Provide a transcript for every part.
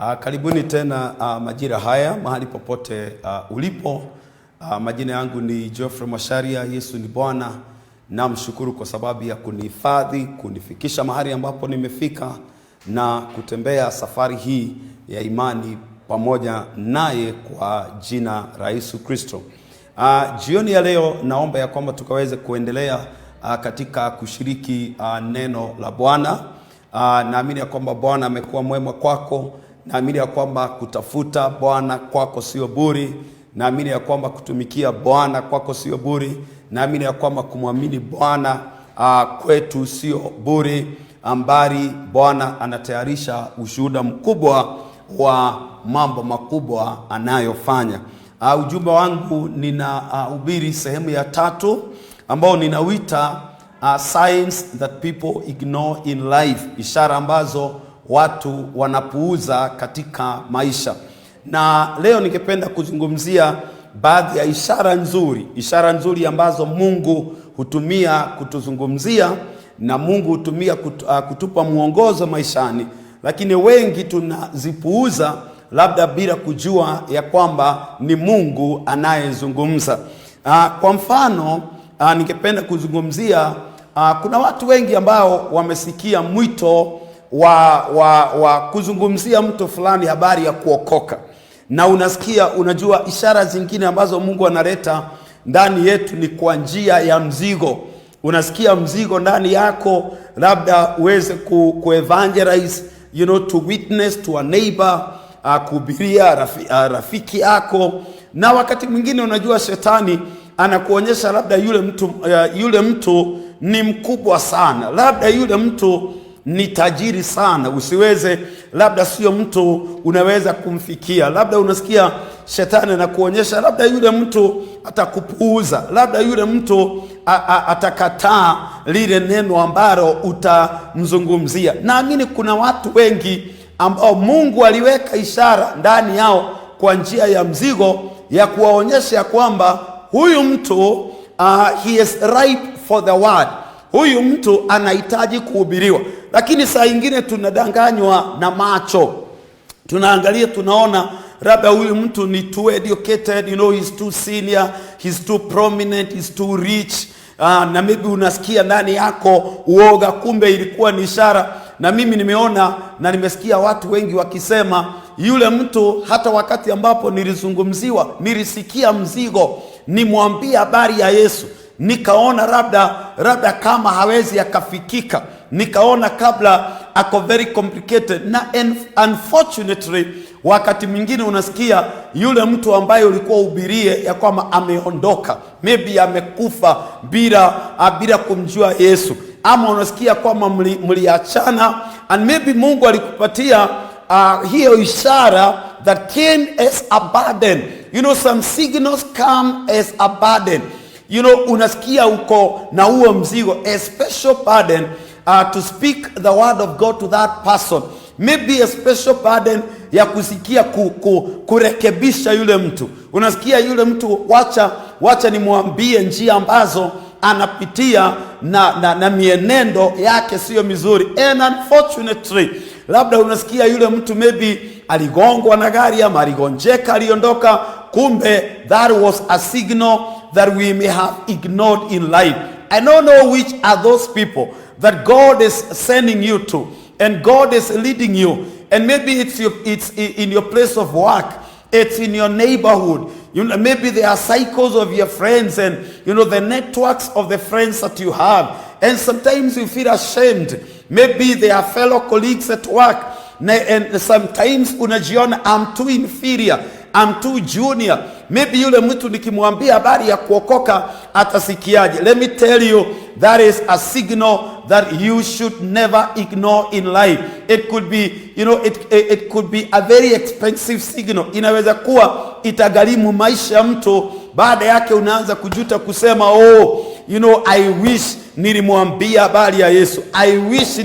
Karibuni tena majira haya mahali popote ulipo. Majina yangu ni Geoffrey Masharia. Yesu ni Bwana. Namshukuru kwa sababu ya kunihifadhi, kunifikisha mahali ambapo nimefika na kutembea safari hii ya imani pamoja naye kwa jina la Yesu Kristo. Jioni ya leo naomba ya kwamba tukaweze kuendelea katika kushiriki neno la Bwana. Naamini ya kwamba Bwana amekuwa mwema kwako. Naamini ya kwamba kutafuta Bwana kwako sio bure. Naamini ya kwamba kutumikia Bwana kwako sio bure. Naamini ya kwamba kumwamini Bwana kwetu sio bure. Ambari Bwana anatayarisha ushuhuda mkubwa wa mambo makubwa anayofanya. Ujumbe wangu ninahubiri sehemu ya 3 ambao ninauita signs that people ignore in life, ishara ambazo watu wanapuuza katika maisha. Na leo ningependa kuzungumzia baadhi ya ishara nzuri ambazo Mungu hutumia kutuzungumzia na Mungu hutumia kutupa mwongozo maishani, lakini wengi tunazipuuza labda bila kujua ya kwamba ni Mungu anayezungumza. Kwa mfano, ningependa kuzungumzia kuna watu wengi ambao wamesikia mwito wa kuzungumzia mtu fulani habari ya kuokoka. Na unajua ishara zingine ambazo Mungu analeta ndani yetu ni kwa njia ya mzigo. Unasikia mzigo ndani yako, labda uweze ku-evangelize, to witness to a neighbor, kuhubiria rafiki yako. Na wakati mwingine unajua shetani anakuonyesha labda yule mtu ni mkubwa sana, labda yule mtu ni tajiri sana, usiweze, labda sio mtu unaweza kumfikia. Labda unasikia shetani anakuonyesha labda yule mtu atakupuuza, labda yule mtu atakataa lile neno ambalo utamzungumzia. Naamini kuna watu wengi ambao Mungu aliweka ishara ndani yao kwa njia ya mzigo ya kuwaonyesha kwamba huyu mtu he is ripe for the word. Huyu mtu anahitaji kuhubiriwa. Lakini saa nyingine tunadanganywa na macho. Tunaangalia, tunaona labda huyu mtu ni too educated, he's too senior, he's too prominent, he's too rich. Na maybe unasikia ndani yako uoga, kumbe ilikuwa ni ishara. Na mimi nimeona na nimesikia watu wengi wakisema yule mtu, hata wakati ambapo nilisikia mzigo nimwambie habari ya Yesu, nikaona labda kama hawezi akafikika, nikaona kabla ako very complicated. Na unfortunately wakati mwingine unasikia yule mtu ambaye ulikuwa uhubirie ya kwamba ameondoka, maybe amekufa bila kumjua Yesu, ama unasikia kwamba mliachana, and maybe Mungu alikupatia hiyo ishara that came as a burden. Some signals come as a burden. Unasikia uko na huo mzigo, a special burden to speak the word of God to that person. Maybe a special burden ya kusikia kurekebisha yule mtu. Unasikia yule mtu, wacha nimwambie njia ambazo anapitia na mienendo yake sio mizuri. And unfortunately, labda unasikia yule mtu maybe aligongwa na gari ama aligonjeka, aliondoka, kumbe that was a signal that we may have ignored in life. I don't know which are those people that God is sending you to, and God is leading you. And maybe it's in your place of work, it's in your neighborhood. Maybe there are cycles of your friends and the networks of the friends that you have. And sometimes you feel ashamed. Maybe they are fellow colleagues at work. And sometimes unajiona, I'm too inferior, I'm too junior. Maybe yule mtu nikimwambia habari ya kuokoka atasikiaje? Let me tell you, that is a signal that you should never ignore in life. It could be, it could be a very expensive signal. Inaweza kuwa itagharimu maisha ya mtu. Baada yake unaanza kujuta kusema, I wish nilimwambia habari ya Yesu. I wish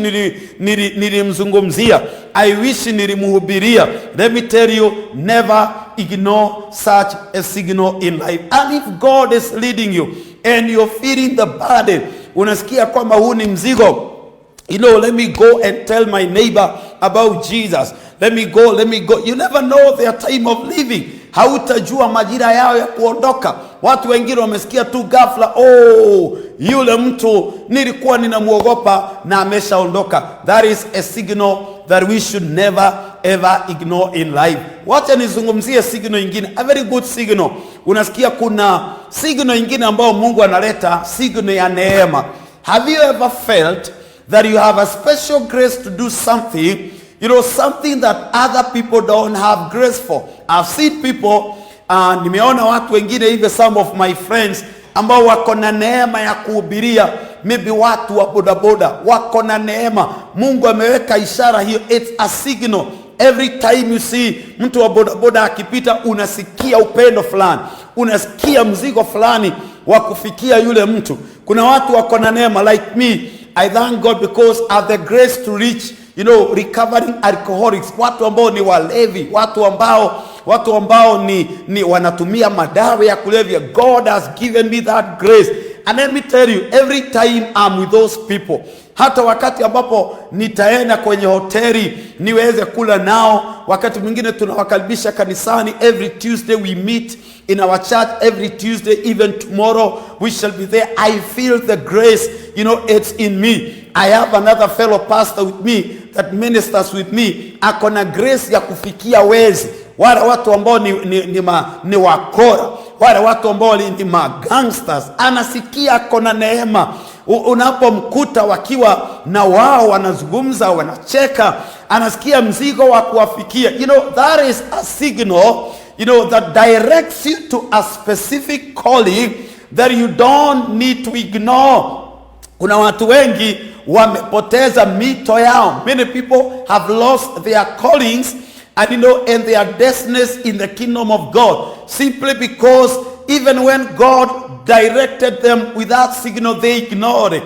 nilimzungumzia. I wish nilimhubiria. Let me tell you, never ignore such a signal in life. And if God is leading you and you're feeling the burden, unasikia kwamba huu ni mzigo let me go and tell my neighbor about Jesus. Let me go. You never know their time of leaving. Hautajua majira yao ya kuondoka. Watu wengine wamesikia tu ghafla, yule mtu nilikuwa ninamuogopa na ameshaondoka. That is a signal that we should never ever ignore in life. Wacha nizungumzie signal nyingine, a very good signal. Unasikia kuna signal nyingine ambayo Mungu analeta, signal ya neema. Have you ever felt that you have a special grace to do something, something that other people don't have grace for? I've seen people, nimeona watu wengine, even some of my friends, ambao wako na neema ya kuhubiria, maybe watu wa bodaboda, wako na neema. Mungu ameweka ishara hiyo. It's a signal. Every time you see mtu wa bodaboda akipita, unasikia upendo fulani, unasikia mzigo fulani wa kufikia yule mtu. Kuna watu wako na neema like me. I thank God because I have the grace to reach, recovering alcoholics, watu ambao ni walevi, watu ambao ni wanatumia madawa ya kulevya. God has given me that grace. And let me tell you, every time I'm with those people, hata wakati ambapo nitaenda kwenye hoteli niweze kula nao, wakati mwingine tunawakaribisha kanisani. Every Tuesday we meet in our church, every Tuesday, even tomorrow we shall be there. I feel the grace, it's in me. I have another fellow pastor with me that ministers with me. Akona grace ya kufikia wezi, wale watu ambao ni wakora, wale watu ambao ni magangsters. Anasikia akona neema. Unapomkuta wakiwa na wao wanazungumza, wanacheka, anasikia mzigo wa kuwafikia. That is a signal, that directs you to a specific calling that you don't need to ignore. Kuna watu wengi wamepoteza mito yao. Many people have lost their callings and their destinies in the kingdom of God, simply because even when God directed them with that signal, they ignored it.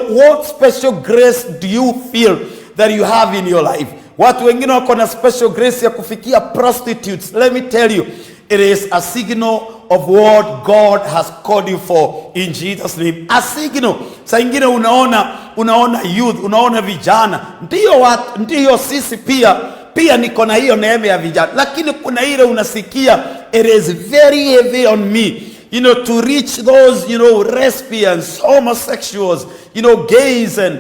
What special grace do you feel that you have in your life? Watu wengine wako na special grace ya kufikia prostitutes. Let me tell you, it is a signal of what God has called you for in Jesus' name. A signal. Saa ingine unaona youth, unaona vijana. Ndiyo sisi pia niko na hiyo neema ya vijana. Lakini kuna ile unasikia, it is very heavy on me, to reach those, lesbians, homosexuals, gays and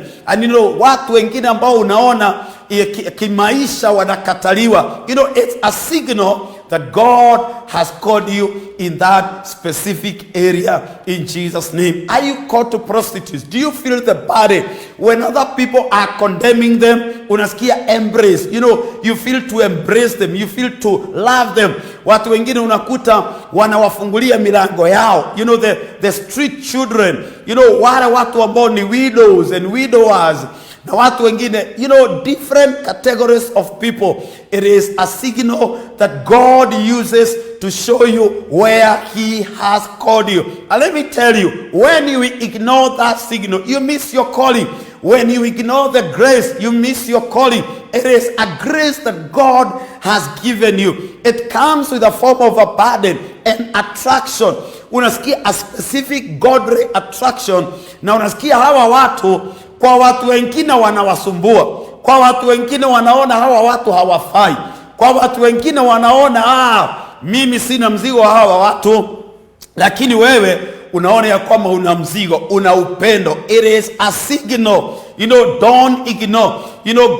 watu wengine ambao unaona kimaisha wanakataliwa. It's a signal that God has called you in that specific area in Jesus' name. Are you called to prostitutes? Do you feel the burden when other people are condemning them? Unasikia embrace. You feel to embrace them. You feel to love them. Watu wengine unakuta wanawafungulia milango yao. The street children. Wale watu ambao ni widows and widowers. Na watu wengine, different categories of people. It is a signal that God uses to show you where He has called you. And let me tell you, when you ignore that signal, you miss your calling. When you ignore the grace, you miss your calling. It is a grace that God has given you. It comes with a form of a burden and attraction. Unasikia a specific godly attraction. Na unasikia hawa watu, kwa watu wengine wanawasumbua. Kwa watu wengine wanaona hawa watu hawafai. Kwa watu wengine wanaona mimi sina mzigo wa hawa watu. Lakini wewe unaona ya kwamba una mzigo, una upendo. It is a signal. Don't ignore.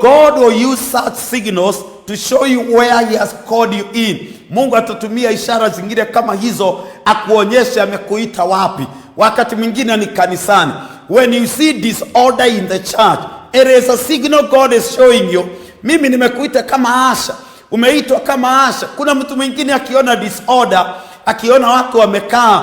God will use such signals to show you where He has called you in. Mungu atatumia ishara zingine kama hizo akuonyeshe amekuita wapi. Wakati mwingine ni kanisani. When you see disorder in the church, it is a signal God is showing you. Mimi nimekuita kama Asha, umeitwa kama Asha. Kuna mtu mwingine akiona disorder, akiona watu wamekaa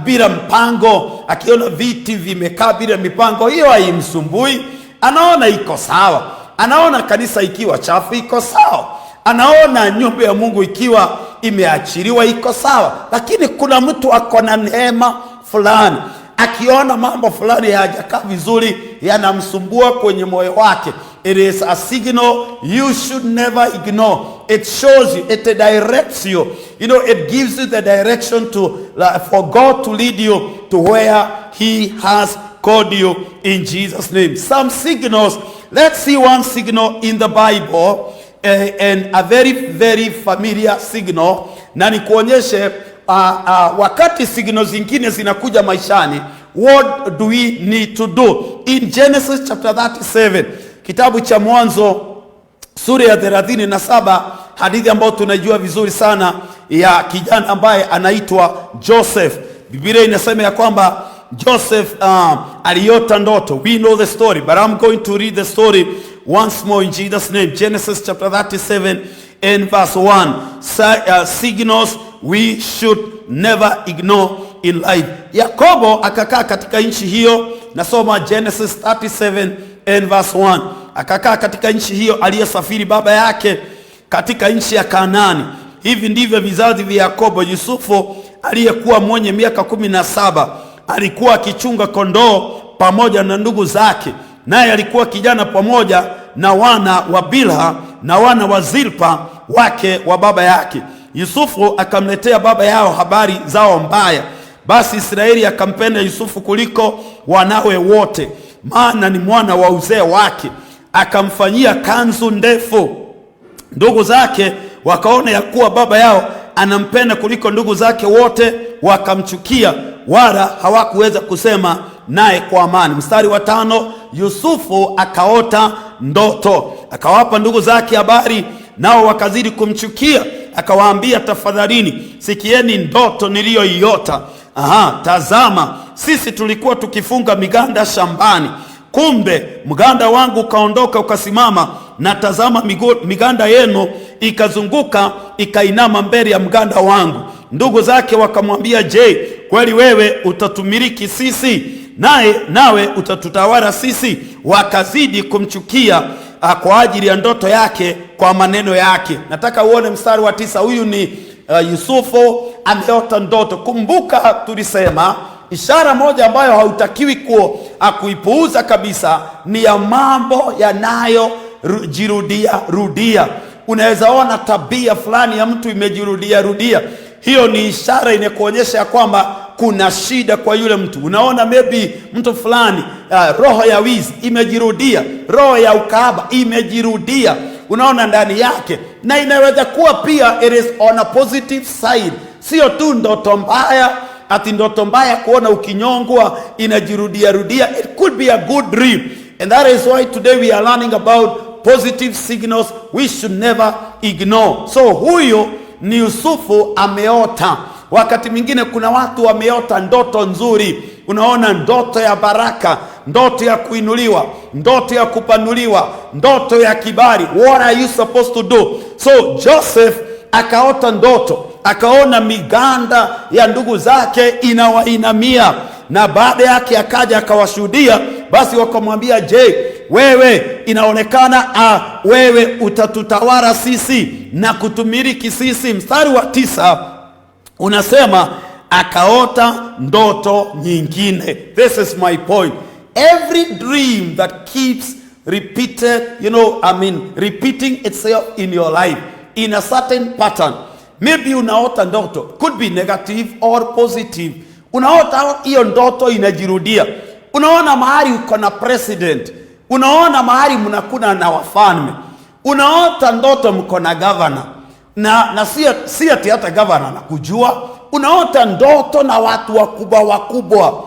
bila mpango, akiona viti vimekaa bila mipango, hiyo haimsumbui. Anaona iko sawa. Anaona kanisa ikiwa chafu iko sawa. Anaona nyumba ya Mungu ikiwa imeachiliwa iko sawa. Lakini kuna mtu akona neema fulani, akiona mambo fulani hayajakaa vizuri, yanamsumbua kwenye moyo wake. It is a signal you should never ignore. It shows you, it directs you. It gives you the direction for God to lead you to where He has cordial in Jesus' name. Some signals. Let's see one signal in the Bible, and a very, very familiar signal. Na nikuonyeshe wakati signal zingine zinakuja maishani, what do we need to do? In Genesis chapter 37, kitabu cha Mwanzo sura ya 37, hadithi ambayo tunajua vizuri sana ya kijana ambaye anaitwa Joseph. Biblia inasema ya kwamba Joseph aliota ndoto. We know the story, but I'm going to read the story once more in Jesus' name. Genesis chapter 37 and verse 1. Signals we should never ignore in life. Yakobo akakaa katika nchi hiyo. Nasoma Genesis 37 and verse 1. Akakaa katika nchi hiyo aliyesafiri baba yake katika nchi ya Kanaani. Hivi ndivyo vizazi vya Yakobo. Yusufu aliyekuwa mwenye miaka 17 alikuwa akichunga kondoo pamoja na ndugu zake, naye alikuwa kijana pamoja na wana wa Bilha na wana wa Zilpa wake wa baba yake. Yusufu akamletea baba yao habari zao mbaya. Basi Israeli akampenda Yusufu kuliko wanawe wote, maana ni mwana wa uzee wake. Akamfanyia kanzu ndefu. Ndugu zake wakaona ya kuwa baba yao anampenda kuliko ndugu zake wote, wakamchukia, wala hawakuweza kusema naye kwa amani. Mstari wa 5, Yusufu akaota ndoto, akawapa ndugu zake habari, nao wakazidi kumchukia. Akawaambia, tafadhalini sikieni ndoto niliyoiota. Tazama, sisi tulikuwa tukifunga miganda shambani, kumbe mganda wangu ukaondoka ukasimama, na tazama miganda yenu ikazunguka ikainama mbele ya mganda wangu. Ndugu zake wakamwambia, je, kweli wewe utatumiliki sisi, nawe utatutawala sisi? Wakazidi kumchukia kwa ajili ya ndoto yake, kwa maneno yake. Nataka uone mstari wa 9. Huyu ni Yusufu ameota ndoto. Kumbuka tulisema ishara moja ambayo hautakiwi kuipuuza kabisa ni ya mambo yanayojirudia. Unaweza ona tabia fulani ya mtu imejirudia. Hiyo ni ishara inakuonyesha ya kwamba kuna shida kwa yule mtu. Unaona maybe mtu fulani roho ya wizi imejirudia, roho ya ukahaba imejirudia, unaona ndani yake. Na inaweza kuwa pia it is on a positive side, sio tu ndoto mbaya, ati ndoto mbaya kuona ukinyongwa inajirudia. It could be a good dream, and that is why today we are learning about positive signals we should never ignore. So huyo ni Yusufu ameota. Wakati mwingine kuna watu wameota ndoto nzuri. Unaona ndoto ya baraka, ndoto ya kuinuliwa, ndoto ya kupanuliwa, ndoto ya kibali. What are you supposed to do? So Joseph akaota ndoto, akaona miganda ya ndugu zake inawainamia, na baada yake akaja akawashuhudia. Basi wakamwambia, je, wewe inaonekana wewe utatutawala sisi na kutumiliki sisi. Mstari wa 9 unasema akaota ndoto nyingine. This is my point. Every dream that keeps repeating itself in your life in a certain pattern. Maybe unaota ndoto, could be negative or positive. Unaota hiyo ndoto inajirudia. Unaona mahali uko na president, unaona mahali mnakuna na wafalme, unaota ndoto mko na governor, na si ati hata governor na kujua. Unaota ndoto na watu wakubwa.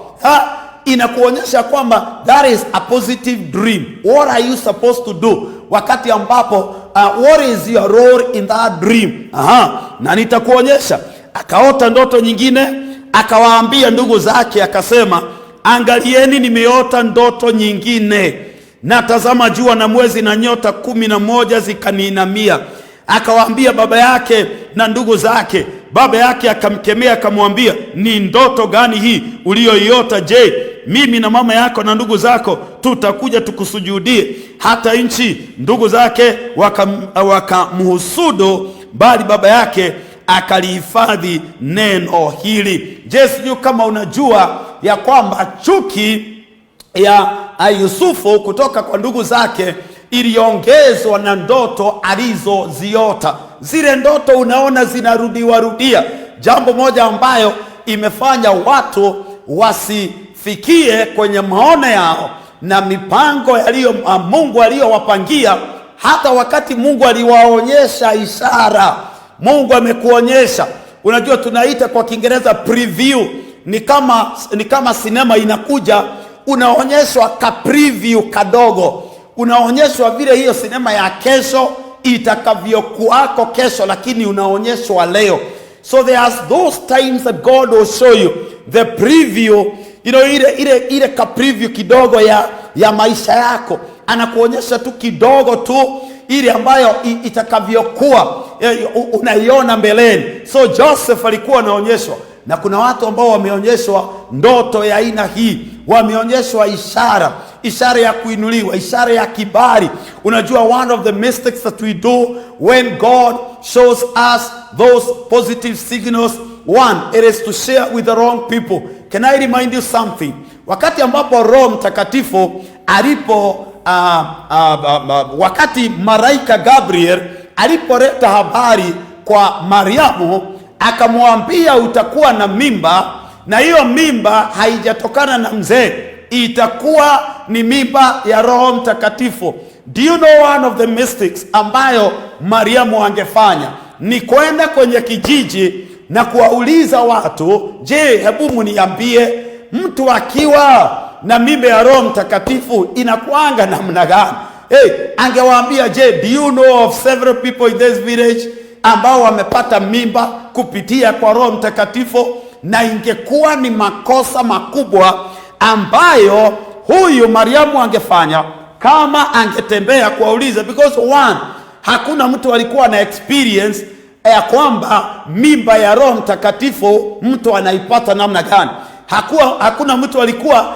Inakuonyesha kwamba that is a positive dream. What are you supposed to do wakati ambapo what is your role in that dream? Na nitakuonyesha. Akaota ndoto nyingine, akawaambia ndugu zake, akasema, angalieni, nimeota ndoto nyingine, na tazama jua na mwezi na nyota 11 zikaniinamia. Akawaambia baba yake na ndugu zake. Baba yake akamkemea akamwambia, ni ndoto gani hii uliyoiota? Je, mimi na mama yako na ndugu zako tutakuja tukusujudie hata nchi? Ndugu zake wakamhusudu, bali baba yake akalihifadhi neno hili. Je, sijui kama unajua ya kwamba chuki ya Yusufu kutoka kwa ndugu zake iliongezwa na ndoto alizoziota. Zile ndoto unaona zinarudiwa. Jambo moja ambayo imefanya watu wasifikie kwenye maono yao na mipango yaliyo Mungu aliyowapangia. Hata wakati Mungu aliwaonyesha ishara, Mungu amekuonyesha. Unajua tunaita kwa Kiingereza preview. Ni kama sinema inakuja, unaonyeshwa ka preview kadogo. Unaonyeshwa vile hiyo sinema ya kesho itakavyokuwako kesho, lakini unaonyeshwa leo. So there's those times that God will show you the preview, ile ka preview kidogo ya maisha yako. Anakuonyesha tu kidogo tu ile ambayo itakavyokuwa, unaiona mbeleni. So Joseph alikuwa anaonyeshwa, na kuna watu ambao wameonyeshwa ndoto ya aina hii, wameonyeshwa ishara ya kuinuliwa, ishara ya kibali. Unajua, one of the mistakes that we do when God shows us those positive signals, one, it is to share with the wrong people. Can I remind you something? Wakati ambapo Roho Mtakatifu wakati malaika Gabriel alipoleta habari kwa Mariamu, akamwambia utakuwa na mimba, na hiyo mimba haijatokana na mzee, itakuwa ni mimba ya Roho Mtakatifu. Do you know one of the mistakes ambayo Mariamu angefanya? Ni kwenda kwenye kijiji na kuwauliza watu, je, hebu mniambie, mtu akiwa na mimba ya Roho Mtakatifu inakuanga namna gani? Angewaambia, je, do you know of several people in this village ambao wamepata mimba kupitia kwa Roho Mtakatifu? Na ingekuwa ni makosa makubwa ambayo huyu Mariamu angefanya kama angetembea kuwauliza, because one, hakuna mtu alikuwa na experience ya kwamba mimba ya Roho Mtakatifu mtu anaipata namna gani. Hakuna mtu alikuwa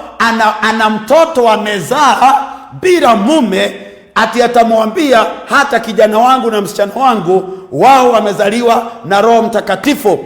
ana mtoto amezaa bila mume ati atamwambia hata kijana wangu na msichana wangu wao wamezaliwa na Roho Mtakatifu.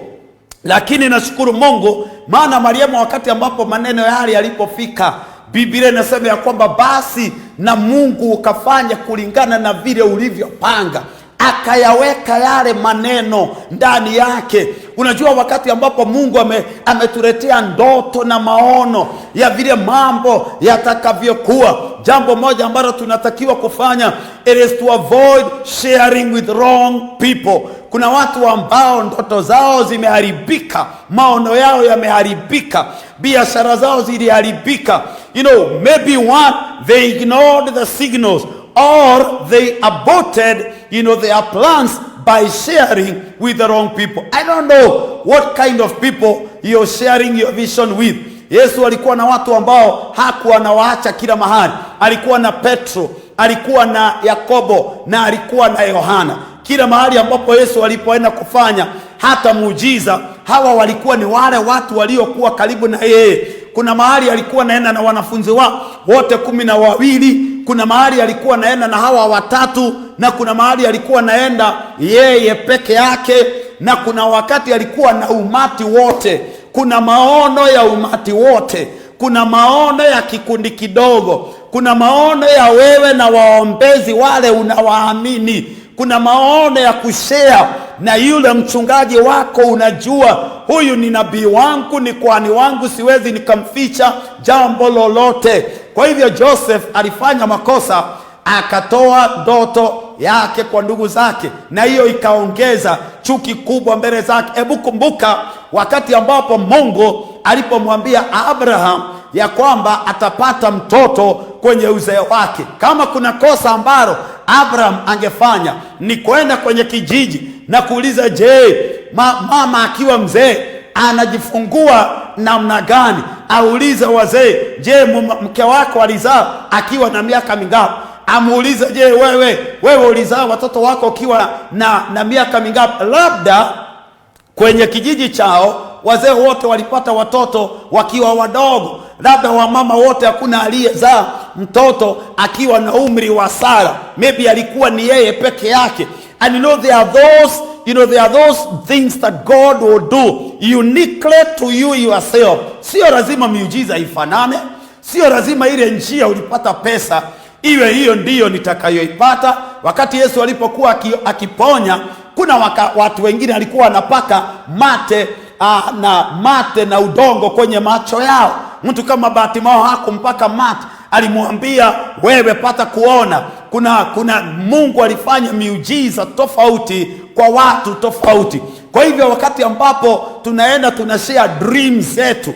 Lakini nashukuru Mungu, maana Mariamu wakati ambapo maneno yale yalipofika, Biblia inasema ya kwamba basi na Mungu ukafanya kulingana na vile ulivyopanga, akayaweka yale maneno ndani yake. Unajua, wakati ambapo Mungu ametuletea ndoto na maono ya vile mambo yatakavyokuwa, jambo moja ambalo tunatakiwa kufanya, it is to avoid sharing with wrong people. Kuna watu ambao ndoto zao zimeharibika, maono yao yameharibika, biashara zao ziliharibika. Maybe one, they ignored the signals, or they aborted, their plans by sharing with the wrong people. I don't know what kind of people you're sharing your vision with. Yesu alikuwa na watu ambao hakuwa anawaacha kila mahali. Alikuwa na Petro, alikuwa na Yakobo, na alikuwa na Yohana. Kila mahali ambapo Yesu alipoenda kufanya hata muujiza, hawa walikuwa ni wale watu waliokuwa karibu na yeye. Kuna mahali alikuwa naenda na wanafunzi wote 12, kuna mahali alikuwa naenda na hawa watatu, na kuna mahali alikuwa naenda yeye peke yake, na kuna wakati alikuwa na umati wote. Kuna maono ya umati wote, kuna maono ya kikundi kidogo, kuna maono ya wewe na waombezi wale unawaamini, kuna maono ya kushare na yule mchungaji wako. Unajua, huyu ni nabii wangu, ni kwani wangu, siwezi nikamficha jambo lolote. Kwa hivyo Joseph alifanya makosa, akatoa ndoto yake kwa ndugu zake, na hiyo ikaongeza chuki kubwa mbele zake. Hebu kumbuka wakati ambapo Mungu alipomwambia Abraham ya kwamba atapata mtoto kwenye uzee wake. Kama kuna kosa ambalo Abraham angefanya ni kwenda kwenye kijiji na kuuliza, je, mama akiwa mzee anajifungua namna gani? Aulize wazee, je, mke wako alizaa akiwa na miaka mingapi? Amuulize, je, wewe ulizaa watoto wako ukiwa na miaka mingapi? Labda kwenye kijiji chao wazee wote walipata watoto wakiwa wadogo. Labda wamama wote hakuna aliyezaa mtoto akiwa na umri wa Sara. Maybe alikuwa ni yeye peke yake. And there are those things that God will do uniquely to you yourself. Sio lazima miujiza ifanane, sio lazima ile njia ulipata pesa iwe hiyo ndiyo nitakayoipata. Wakati Yesu alipokuwa akiponya, kuna watu wengine alikuwa anapaka mate na udongo kwenye macho yao. Mtu kama Bartimayo hakumpaka mate, alimwambia wewe pata kuona. Kuna Mungu alifanya miujiza tofauti kwa watu tofauti. Kwa hivyo wakati ambapo tunaenda tunashare dreams zetu,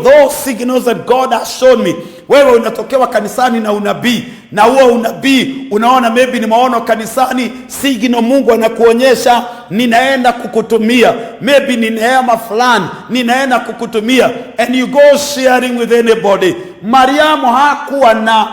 those signals that God has shown me. Wewe unatokewa kanisani na unabii, na huo unabii unaona maybe ni maono kanisani, signal Mungu anakuonyesha ninaenda kukutumia, maybe ni neema fulani ninaenda kukutumia, and you go sharing with anybody. Mariamu hakuwa na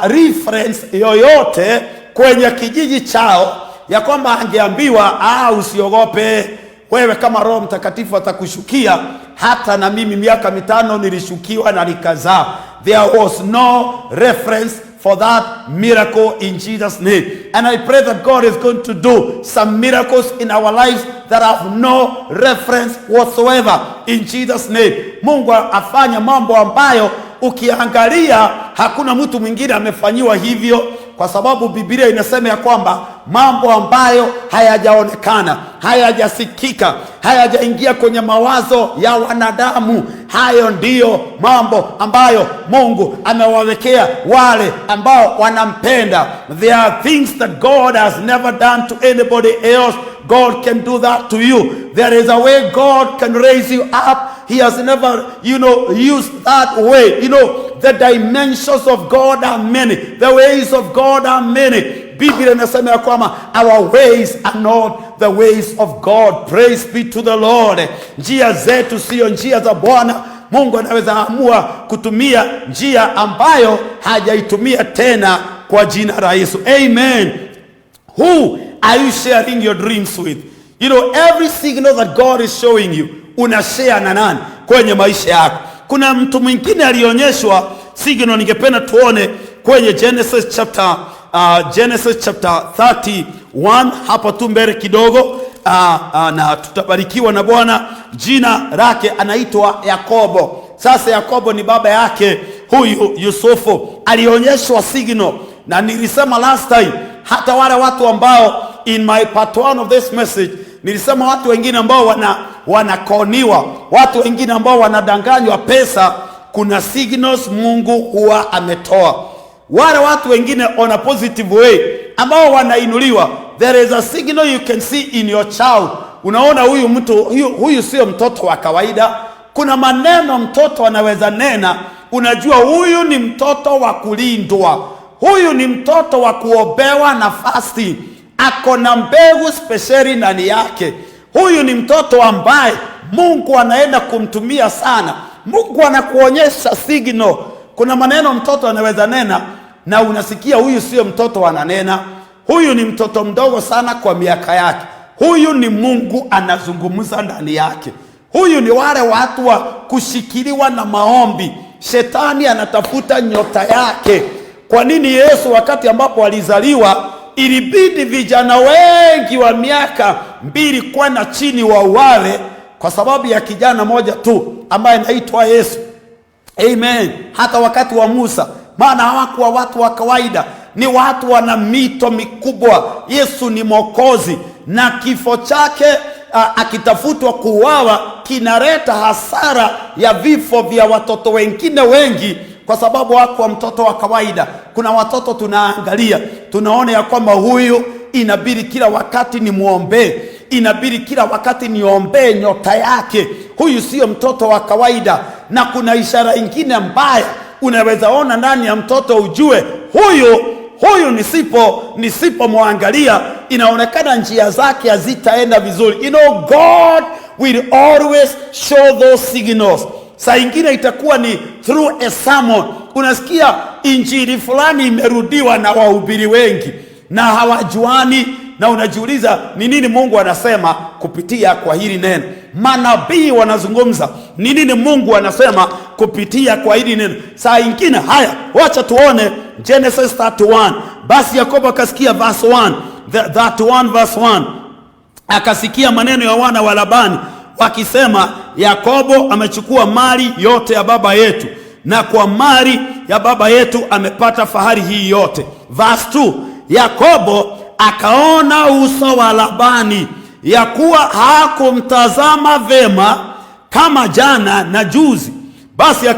reference yoyote kwenye kijiji chao ya kwamba angeambiwa usiogope, wewe kama Roho Mtakatifu atakushukia. Hata na mimi miaka 5 nilishukiwa na nikazaa. There was no reference for that miracle in Jesus' name. And I pray that God is going to do some miracles in our lives that have no reference whatsoever in Jesus' name. Mungu afanya mambo ambayo ukiangalia hakuna mtu mwingine amefanyiwa hivyo, kwa sababu Biblia inasema ya kwamba mambo ambayo hayajaonekana, hayajasikika, hayajaingia kwenye mawazo ya wanadamu, hayo ndiyo mambo ambayo Mungu amewawekea wale ambao wanampenda. There are things that God has never done to anybody else. God can do that to you. There is a way God can raise you up. He has never, used that way. The dimensions of God are many. The ways of God are many. Biblia inasema ya kwamba our ways are not the ways of God. Praise be to the Lord. Njia zetu sio njia za Bwana. Mungu anaweza amua kutumia njia ambayo hajaitumia tena kwa jina la Yesu. Amen. Who are you sharing your dreams with? Every signal that God is showing you, unashare na nani kwenye maisha yako? Kuna mtu mwingine alionyeshwa signal, ningependa tuone kwenye Genesis chapter 31 hapa tu mbele kidogo, na tutabarikiwa na Bwana. Jina lake anaitwa Yakobo. Sasa Yakobo ni baba yake huyu Yusufu. Alionyeshwa signal, na nilisema last time, hata wale watu ambao in my part 1 of this message nilisema watu wengine ambao wanakoniwa, watu wengine ambao wanadanganywa pesa, kuna signals Mungu huwa ametoa. Wale watu wengine on a positive way ambao wanainuliwa, there is a signal you can see in your child. Unaona huyu mtu huyu sio mtoto wa kawaida. Kuna maneno mtoto anaweza nena, unajua huyu ni mtoto wa kulindwa, huyu ni mtoto wa kuobewa nafasi, ako na mbegu speciali ndani yake. Huyu ni mtoto ambaye Mungu anaenda kumtumia sana. Mungu anakuonyesha signal. Kuna maneno mtoto anaweza nena na unasikia huyu sio mtoto ananena, huyu ni mtoto mdogo sana kwa miaka yake. Huyu ni Mungu anazungumza ndani yake. Huyu ni wale watu wa kushikiliwa na maombi. Shetani anatafuta nyota yake. Kwa nini Yesu wakati ambapo alizaliwa ilibidi vijana wengi wa miaka 2 kwenda chini wauawe kwa sababu ya kijana moja tu ambaye anaitwa Yesu? Amen. Hata wakati wa Musa, maana hawakuwa watu wa kawaida, ni watu wana mito mikubwa. Yesu ni Mwokozi, na kifo chake akitafutwa kuuawa kinaleta hasara ya vifo vya watoto wengine wengi, kwa sababu hakuwa mtoto wa kawaida. Kuna watoto tunaangalia, tunaona ya kwamba huyu inabidi kila wakati ni muombe, inabidi kila wakati niombe nyota yake. Huyu sio mtoto wa kawaida. Na kuna ishara nyingine mbaya unaweza ona ndani ya mtoto, ujue huyu nisipomwangalia inaonekana njia zake hazitaenda vizuri. God will always show those signals. Saa ingine itakuwa ni through a sermon. Unasikia injili fulani imerudiwa na wahubiri wengi na hawajuani, na unajiuliza ni nini Mungu anasema kupitia kwa hili neno. Manabii wanazungumza, ni nini Mungu anasema kupitia kwa hili neno. Saa ingine haya, wacha tuone Genesis 31. Basi Yakobo akasikia verse 1, 31 verse 1. Akasikia maneno ya wana wa Labani wakisema, Yakobo amechukua mali yote ya baba yetu, na kwa mali ya baba yetu amepata fahari hii yote. Verse 2, Yakobo akaona uso wa Labani ya kuwa hakumtazama vema kama jana na juzi. Basi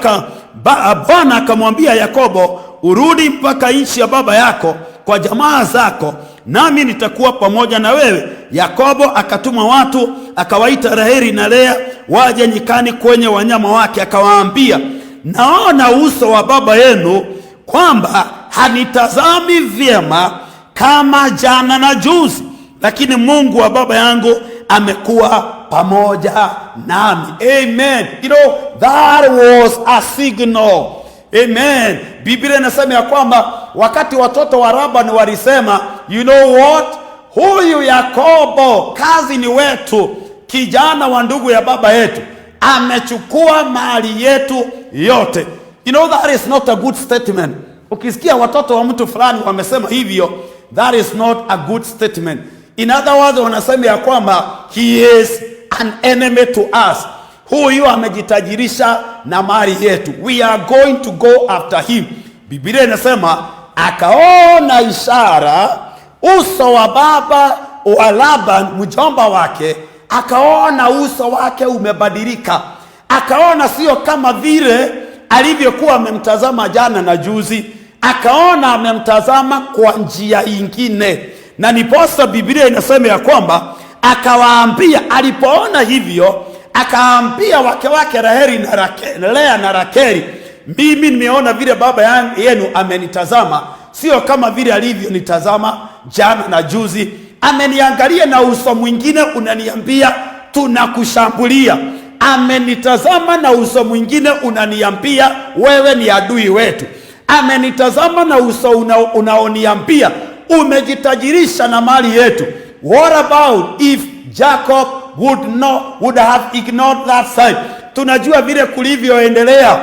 Bwana akamwambia Yakobo, urudi mpaka nchi ya baba yako kwa jamaa zako, nami nitakuwa pamoja na wewe. Yakobo akatuma watu, akawaita Raheli na Lea waje nyikani kwenye wanyama wake, akawaambia, naona uso wa baba yenu kwamba hanitazami vyema kama jana na juzi, lakini Mungu wa baba yangu amekuwa pamoja nami. Amen. You know, that was a signal. Amen. Biblia inasema ya kwamba wakati watoto wa Labani walisema, you know what, huyu Yakobo kazi ni wetu, kijana wa ndugu ya baba yetu, amechukua mali yetu yote. You know, that is not a good statement. Ukisikia watoto wa mtu fulani wamesema hivyo, that is not a good statement. In other words, wanasema ya kwamba he is an enemy to us. Huyu amejitajirisha na mali yetu. We are going to go after him. Biblia inasema akaona ishara, uso wa baba wa Laban mjomba wake, akaona uso wake umebadilika. Akaona sio kama vile alivyokuwa amemtazama jana na juzi, akaona amemtazama kwa njia nyingine. Na niposa Biblia inasema ya kwamba akawaambia, alipoona hivyo, akaambia wake wake Raheli na Lea na Rakeli, mimi nimeona vile baba yenu amenitazama, sio kama vile alivyonitazama jana na juzi. Ameniangalia na uso mwingine unaniambia tunakushambulia. Amenitazama na uso mwingine unaniambia wewe ni adui wetu. Amenitazama na uso unaoniambia umejitajirisha na mali yetu. What about if Jacob would have ignored that sign? Tunajua vile kulivyoendelea.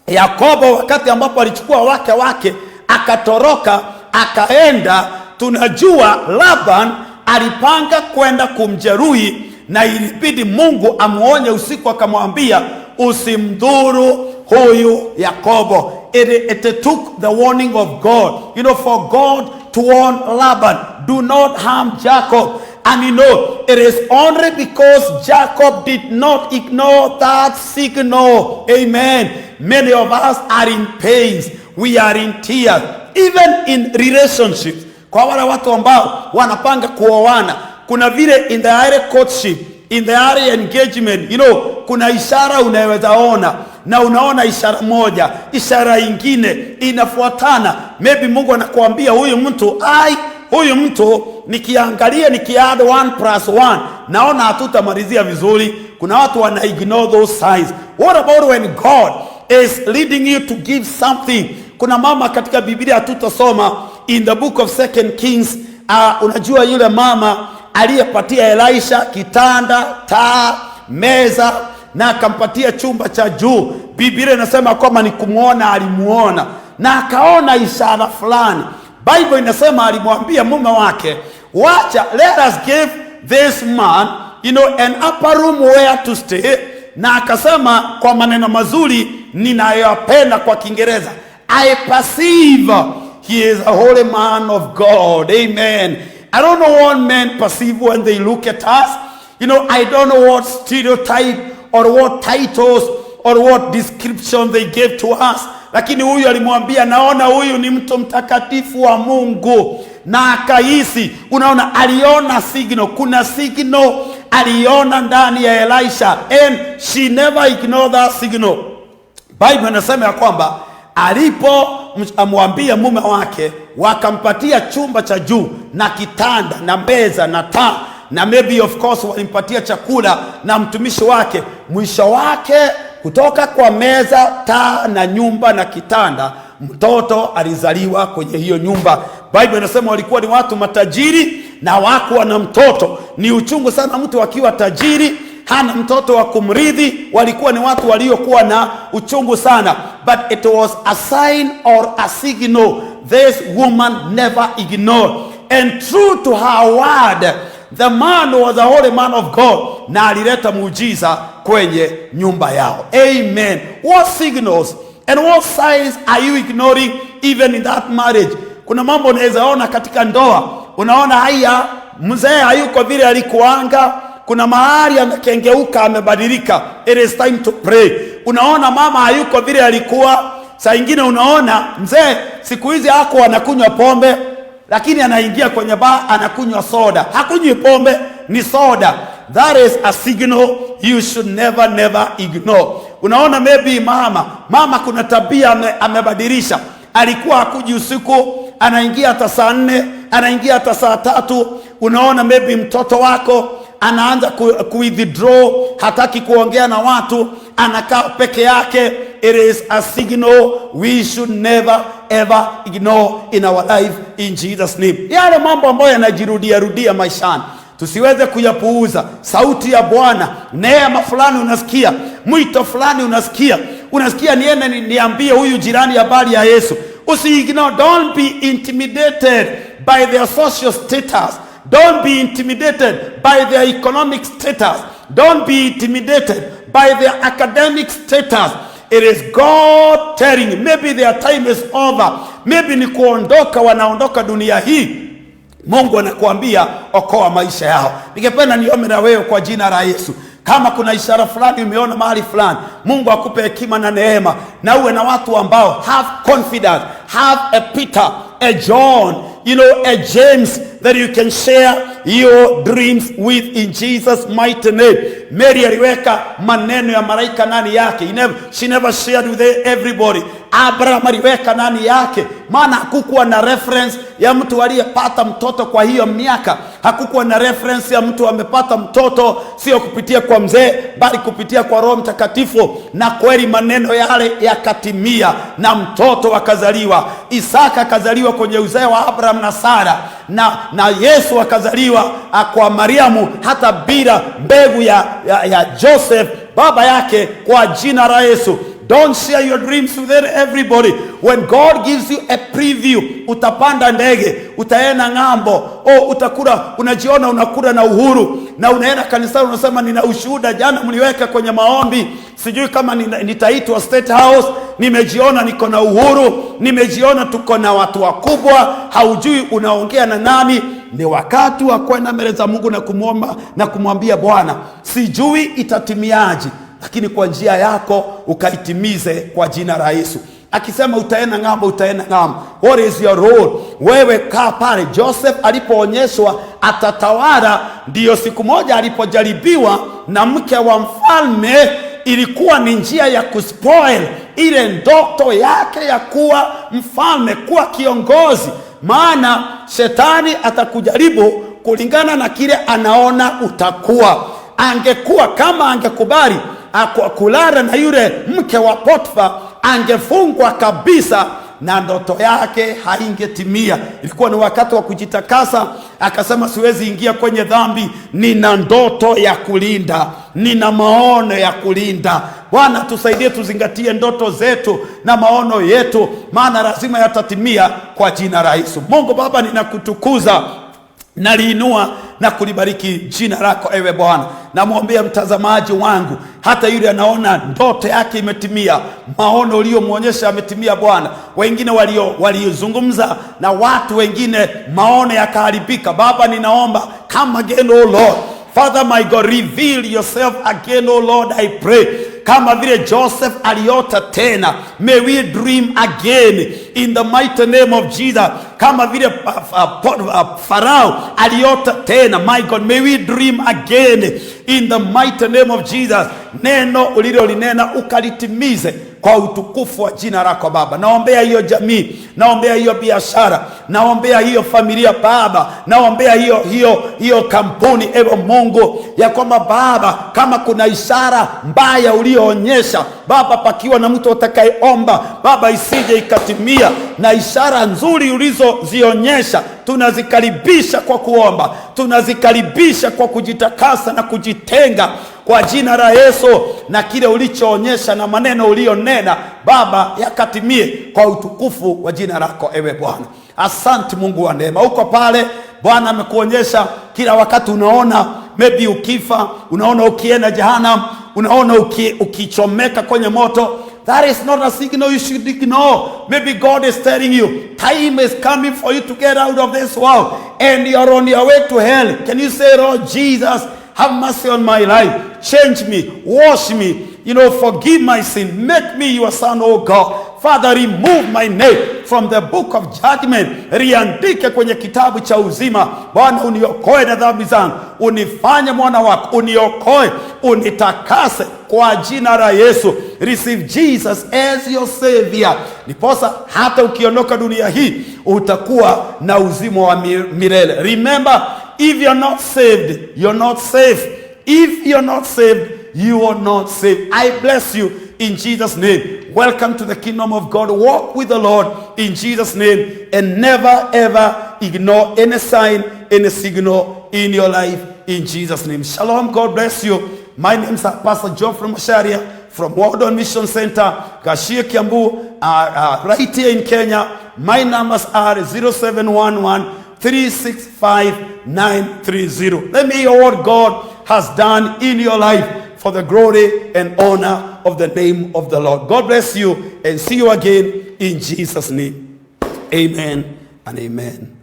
Yakobo wakati ambapo alichukua wake akatoroka akaenda, tunajua Laban alipanga kwenda kumjeruhi, na ilibidi Mungu amuonye usiku, akamwambia usimdhuru huyu Yakobo. It took the warning of God, you know, for God to warn Laban, do not harm Jacob. And you know, it is only because Jacob did not ignore that signal. Amen. Many of us are in pains. We are in tears. Even in relationships. Kwa wale watu ambao wanapanga kuoana, kuna vile in the early courtship, in the early engagement, you know, kuna ishara unaweza ona, na unaona ishara moja, ishara ingine inafuatana. Maybe Mungu anakuambia huyu mtu nikiangalia nikiadd 1+1 naona hatutamalizia vizuri. Kuna watu wana ignore those signs. What about when God is leading you to give something? Kuna mama katika Biblia hatutasoma, in the book of 2 Kings, unajua yule mama aliyepatia Elisha kitanda, taa, meza, na akampatia chumba cha juu. Biblia inasema kwamba ni kumuona alimuona, na akaona ishara fulani. Bible inasema alimwambia mume wake, wacha, let us give this man, you know, an upper room where to stay. Na akasema kwa maneno mazuri ninayopenda kwa Kiingereza, I perceive he is a holy man of God. Amen. I don't know what men perceive when they look at us. You know, I don't know what stereotype or what titles or what description they gave to us. Lakini huyu alimwambia, naona huyu ni mtu mtakatifu wa Mungu. Na akahisi, unaona, aliona signal. Kuna signal aliona ndani ya Elisha, and she never ignored that signal. Bible inasema ya kwamba alipomwambia mume wake, wakampatia chumba cha juu na kitanda na meza na taa, na maybe of course walimpatia chakula na mtumishi wake. Mwisho wake, kutoka kwa meza, taa na nyumba na kitanda, mtoto alizaliwa kwenye hiyo nyumba. Bible inasema walikuwa ni watu matajiri na wako na mtoto. Ni uchungu sana mtu akiwa tajiri hana mtoto wa kumrithi. Walikuwa ni watu waliokuwa na uchungu sana. But it was a sign or a signal this woman never ignored. And true to her word, the man was a holy man of God, na alileta muujiza kwenye nyumba yao. Amen. What signals and what signs are you ignoring even in that marriage? Kuna mambo unaweza ona katika ndoa. Unaona haya, mzee hayuko vile alikuanga. Kuna mahali amekengeuka, amebadilika. It is time to pray. Unaona mama hayuko vile alikuwa. Saa ingine unaona mzee siku hizi hako anakunywa pombe, lakini anaingia kwenye bar anakunywa soda. Hakunywi pombe, ni soda. That is a signal you should never ignore. Unaona maybe mama kuna tabia amebadilisha. Alikuwa hakuji usiku, anaingia hata saa 4, anaingia hata saa 3. Unaona maybe mtoto wako anaanza withdraw, hataki kuongea na watu, anakaa peke yake. It is a signal we should never ever ignore in our life in Jesus name. Yale mambo ambayo yanajirudia maishani tusiweze kuyapuuza. Sauti ya Bwana, neema fulani unasikia, mwito fulani unasikia niende niambie huyu jirani habari ya Yesu. Usiignore. Don't be intimidated by their social status. Don't be intimidated by their economic status. Don't be intimidated by their academic status. It is God telling you, maybe their time is over. Maybe ni kuondoka, wanaondoka dunia hii. Mungu anakuambia okoa maisha yao. Ningependa niombe na wewe kwa jina la Yesu. Kama kuna ishara fulani umeona mahali fulani, Mungu akupe hekima na neema, na uwe na watu ambao have confidence, have a Peter, a John, a James that you can share your dreams with in Jesus mighty name. Mary aliweka maneno ya malaika ndani yake. She never shared with everybody. Abraham aliweka ndani yake, maana hakukuwa na reference ya mtu aliyepata mtoto kwa hiyo miaka. Hakukuwa na reference ya mtu amepata mtoto sio kupitia kwa mzee, bali kupitia kwa Roho Mtakatifu. Na kweli maneno yale yakatimia, na mtoto akazaliwa. Isaka akazaliwa kwenye uzao wa Abraham na Sara, na Yesu akazaliwa kwa Mariamu, hata bila mbegu ya Joseph baba yake, kwa jina la Yesu. Don't share your dreams with everybody. When God gives you a preview, utapanda ndege, utaenda ng'ambo, utakula, unajiona unakula na uhuru, na unaenda kanisani unasema nina ushuhuda, jana mliweka kwenye maombi, sijui kama nitaitwa State House, nimejiona niko na uhuru, nimejiona tuko na watu wakubwa. Haujui unaongea na nani. Ni wakati wa kwenda mbele za Mungu na kumwomba na kumwambia Bwana, sijui itatimiaje, lakini kwa njia yako ukaitimize kwa jina la Yesu. Akisema utaenda ng'ambo, utaenda ng'ambo. What is your role? Wewe kaa pale. Joseph alipoonyeshwa atatawala, ndiyo siku moja alipojaribiwa na mke wa mfalme, ilikuwa ni njia ya kuspoil ile ndoto yake ya kuwa mfalme, kuwa kiongozi. Maana shetani atakujaribu kulingana na kile anaona utakuwa. Angekuwa kama angekubali kulala na yule mke wa Potifa, angefungwa kabisa na ndoto yake haingetimia. Ilikuwa ni wakati wa kujitakasa. Akasema siwezi ingia kwenye dhambi, nina ndoto ya kulinda, nina maono ya kulinda. Bwana tusaidie tuzingatie ndoto zetu na maono yetu, maana lazima yatatimia kwa jina la Yesu. Mungu Baba, ninakutukuza, naliinua na kulibariki jina lako ewe Bwana. Namwombea mtazamaji wangu, hata yule anaona ndoto yake imetimia, maono uliomuonyesha yametimia Bwana. Wengine waliozungumza na watu wengine maono yakaharibika. Baba, ninaomba come again, oh Lord. Father my God, reveal yourself again, oh Lord, I pray. Kama vile Joseph aliota tena, may we dream again in the mighty name of Jesus. Kama vile Farao aliota tena, my God, may we dream again in the mighty name of Jesus. Neno ulilolinena ukalitimize kwa utukufu wa jina lako Baba. Naombea hiyo jamii, naombea hiyo biashara, naombea hiyo familia Baba, naombea hiyo kampuni ewe Mungu, ya kwamba Baba, kama kuna ishara mbaya uliyoonyesha Baba, pakiwa na mtu atakayeomba Baba, isije ikatimia, na ishara nzuri ulizozionyesha tunazikaribisha kwa kuomba, tunazikaribisha kwa kujitakasa na kujitenga kwa jina la Yesu. Na kile ulichoonyesha na maneno ulionena Baba, yakatimie kwa utukufu wa jina lako ewe Bwana. Asante Mungu wa neema. Uko pale Bwana amekuonyesha kila wakati, unaona maybe ukifa, unaona ukienda jehanamu, unaona ukichomeka kwenye moto. That is not a signal you should ignore. Maybe God is telling you, time is coming for you to get out of this world and you are on your way to hell. Can you say, Lord Jesus, have mercy on my life, change me, wash me, forgive my sin. Make me your son, oh God. Father, remove my name from the book of judgment. Riandike kwenye kitabu cha uzima. Bwana, uniokoe na dhambi zangu. Unifanye mwana wako. Uniokoe, unitakase kwa jina la Yesu. Receive Jesus as your savior. Niposa hata ukiondoka dunia hii utakuwa na uzima wa milele. Remember, if you're not saved, you're not safe. If you're not saved, you are not saved. I bless you in Jesus' name. Welcome to the kingdom of God. Walk with the Lord in Jesus' name, and never ever ignore any sign, any signal in your life in Jesus' name. Shalom. God bless you. My name is Pastor Geoffrey Masharia from World On Mission Center, Gashia, Kiambu, right here in Kenya. My numbers are 0711-365-930. Let me hear what God has done in your life for the glory and honor of the name of the Lord. God bless you, and see you again in Jesus' name. Amen and amen.